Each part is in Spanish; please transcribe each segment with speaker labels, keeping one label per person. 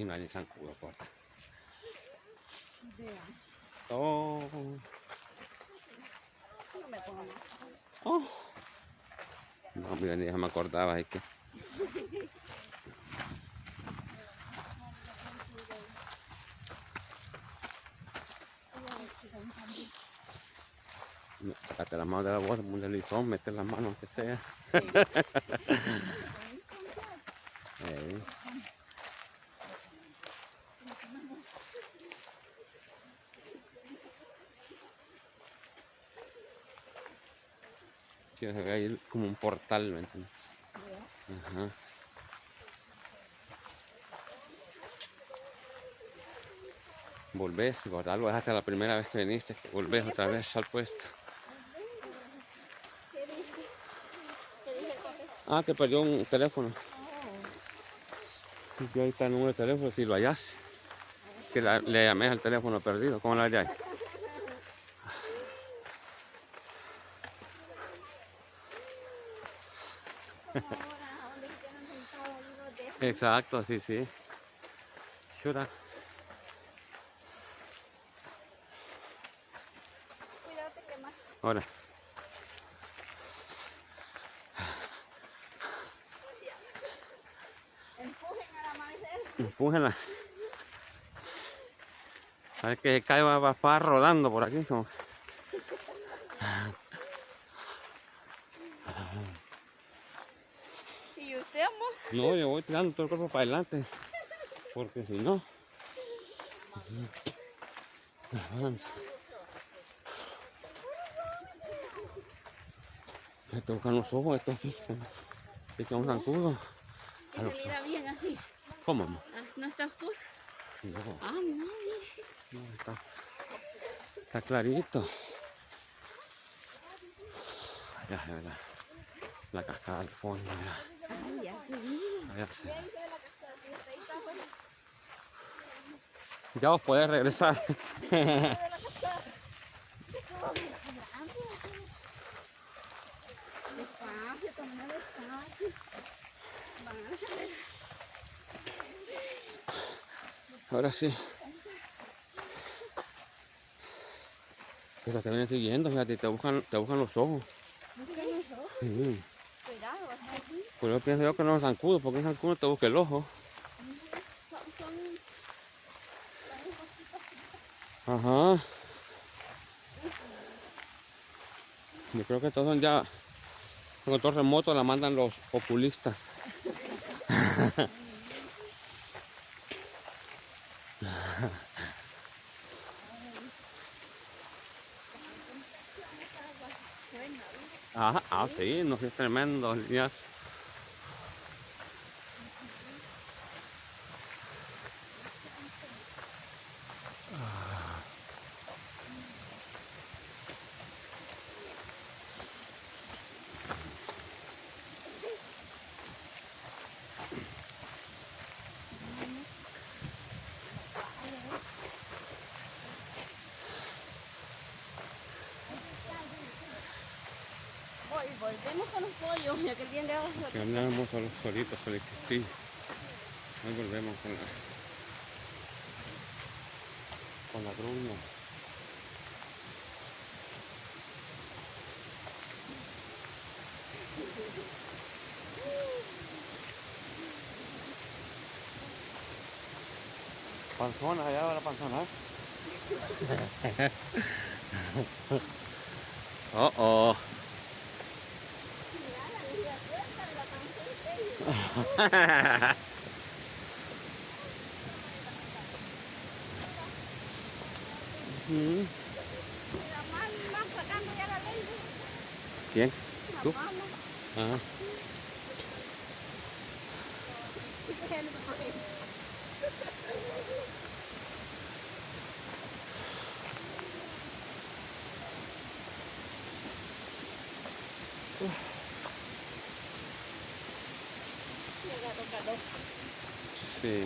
Speaker 1: si no hay ni zancudo por acá. Oh. Oh. No, mira, ni ya me acordaba, es que. Sácate las manos de la bolsa, un deslizón, mete las manos aunque sea. Sí, se ve ahí como un portal, ¿me entiendes? Ajá. Volvés, por algo es hasta la primera vez que viniste, que volvés otra vez al puesto. Ah, que perdió un teléfono. Y ahí está el número de teléfono, si lo hallás. Que le llamé al teléfono perdido, ¿cómo lo halláis? Exacto, sí, sí. Shura.
Speaker 2: Cuidado, te quemas.
Speaker 1: Ahora.
Speaker 2: Empujen a la maicena.
Speaker 1: Empújala. A ver que se cae, va rodando por aquí. Como...
Speaker 2: ¿Y usted, amor?
Speaker 1: No, yo voy tirando todo el cuerpo para adelante. Porque si no... avanza. Me tocan los ojos estos pistas. Pican un zancudo.
Speaker 2: Si se mira bien así.
Speaker 1: ¿Cómo, amor?
Speaker 2: ¿No está oscuro?
Speaker 1: No,
Speaker 2: Ah, no,
Speaker 1: no, está clarito. Allá se ve la cascada al fondo, mira.
Speaker 2: ay, ya se mira.
Speaker 1: Allá se ve. Ya vos podés regresar.
Speaker 2: Despacio, toma despacio.
Speaker 1: Ahora sí. Pero te vienen siguiendo, fíjate, te buscan los ojos.
Speaker 2: ¿Buscan los ojos?
Speaker 1: Sí.
Speaker 2: Cuidado, aquí.
Speaker 1: Pues yo pienso yo que no es zancudo, porque el zancudo te busca el ojo.
Speaker 2: Son
Speaker 1: Ajá. Yo creo que estos son ya, con control remoto la mandan los oculistas. Ajá, sí, no es tremendo, líneas.
Speaker 2: volvemos con los pollos. Ya que el día de hoy.
Speaker 1: Que andamos solitos, solitos. Ahí volvemos con la grúa. Panzona, allá va la panzona. Oh, oh.
Speaker 2: Sacando ya la ley.
Speaker 1: ¿Quién?
Speaker 2: La
Speaker 1: ¿Tú?
Speaker 2: mano.
Speaker 1: Ajá. Sí.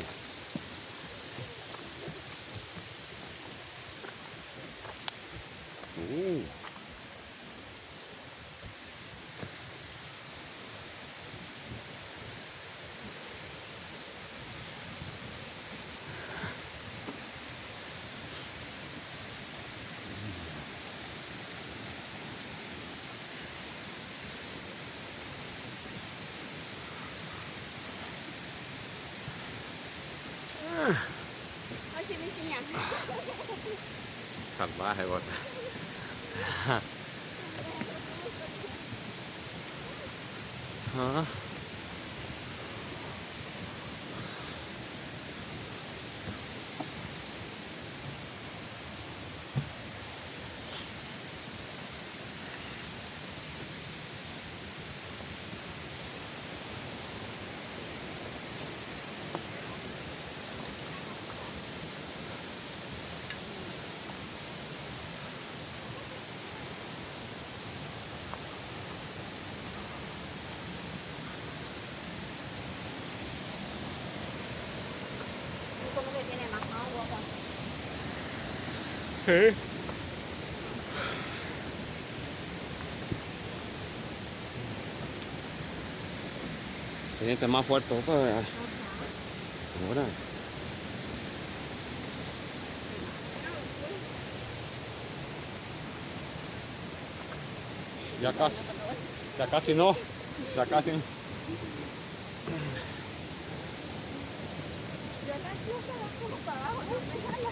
Speaker 1: Salvaje, bota. Ah.
Speaker 2: ¿Cómo que tiene más agua acá?
Speaker 1: Sí. Se siente más fuerte, pues. Ahora. Ya casi no. Ya casi.
Speaker 2: Ya casi no queda como para abajo, no me jala.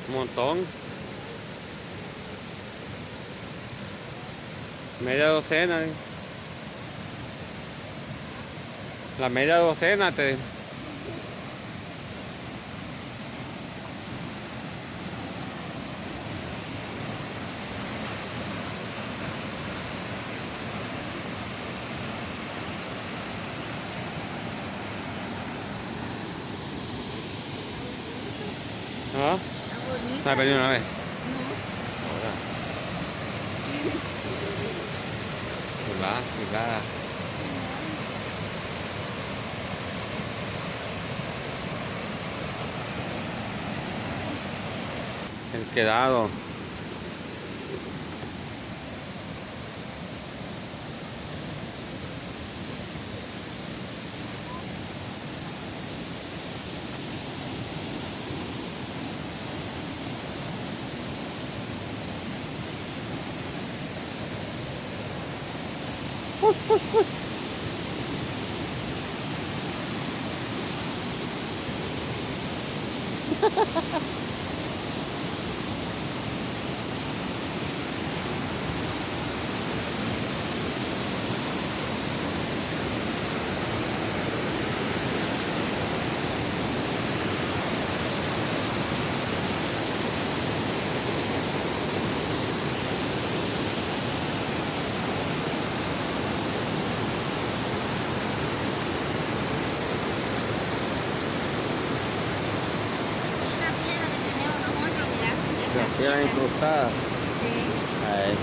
Speaker 1: Un montón. Media docena. La media docena te. ¿Ah?
Speaker 2: Está
Speaker 1: ¿Me ha venido una vez?
Speaker 2: No.
Speaker 1: Ahora. Chulada, chulada. El quedado.
Speaker 2: Una piedra que tenemos nosotros, mira.
Speaker 1: Las piedras incrustadas.
Speaker 2: Sí.
Speaker 1: Ahí.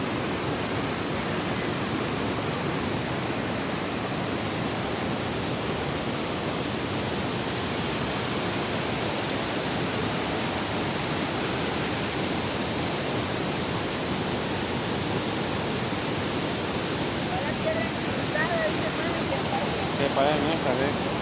Speaker 2: Ahora piedra incrustada, dice mami, que parece.
Speaker 1: ¿Qué parecen estas,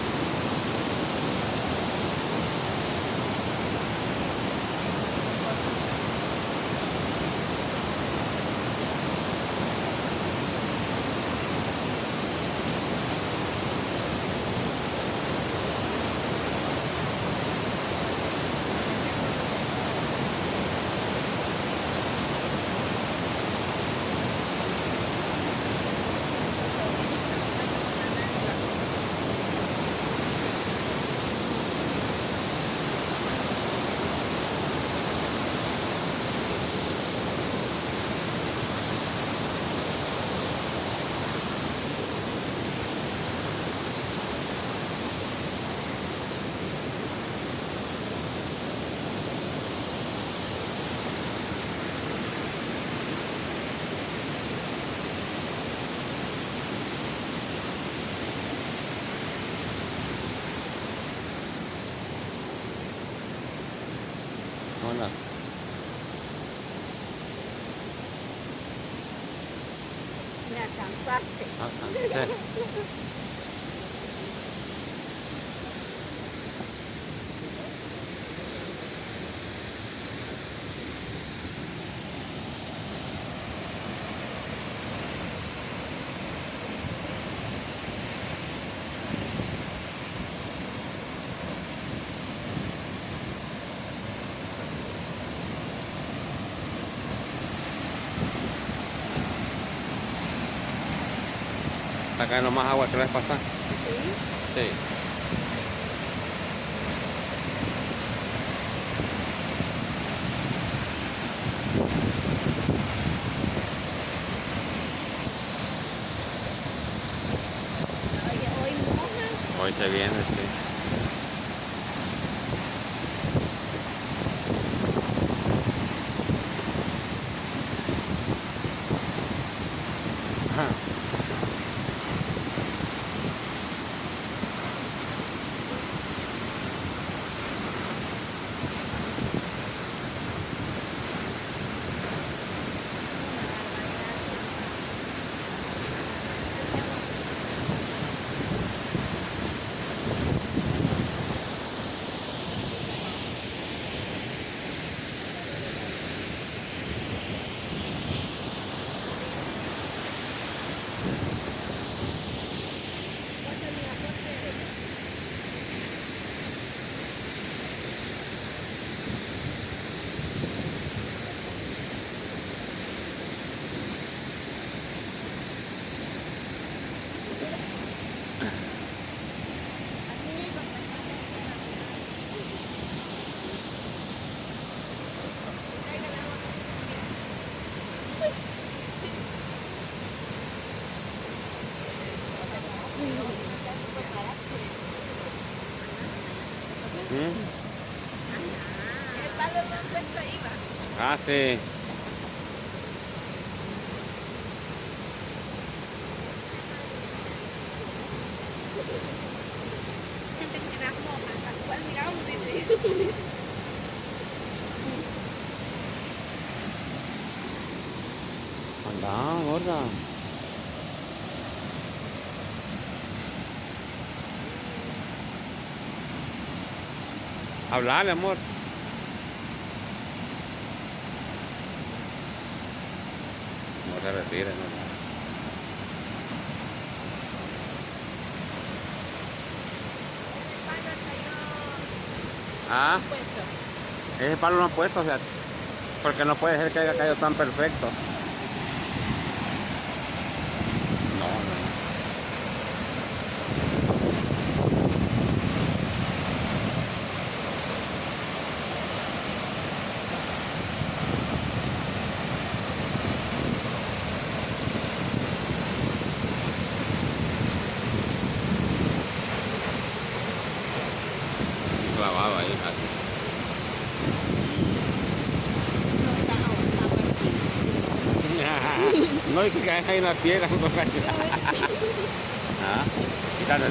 Speaker 1: Hola.
Speaker 2: Me alcanzaste.
Speaker 1: Alcancé. Está cayendo más agua que la vez pasada.
Speaker 2: ¿Sí?
Speaker 1: Sí.
Speaker 2: Oye, hoy moja.
Speaker 1: Hoy se viene, sí. Ajá. ¿Mm?
Speaker 2: El palo lo han puesto ahí, va.
Speaker 1: Ah, sí.
Speaker 2: Que las mojas, tal cual, mira, hombre.
Speaker 1: Anda, gorda. Hablale, amor. No se retire, no. Ah, ese palo no ha puesto, o sea, porque no puede ser que haya caído tan perfecto. No, no. Clavado ahí, así. No, y que cae ahí en la piedra. Ah, quítate.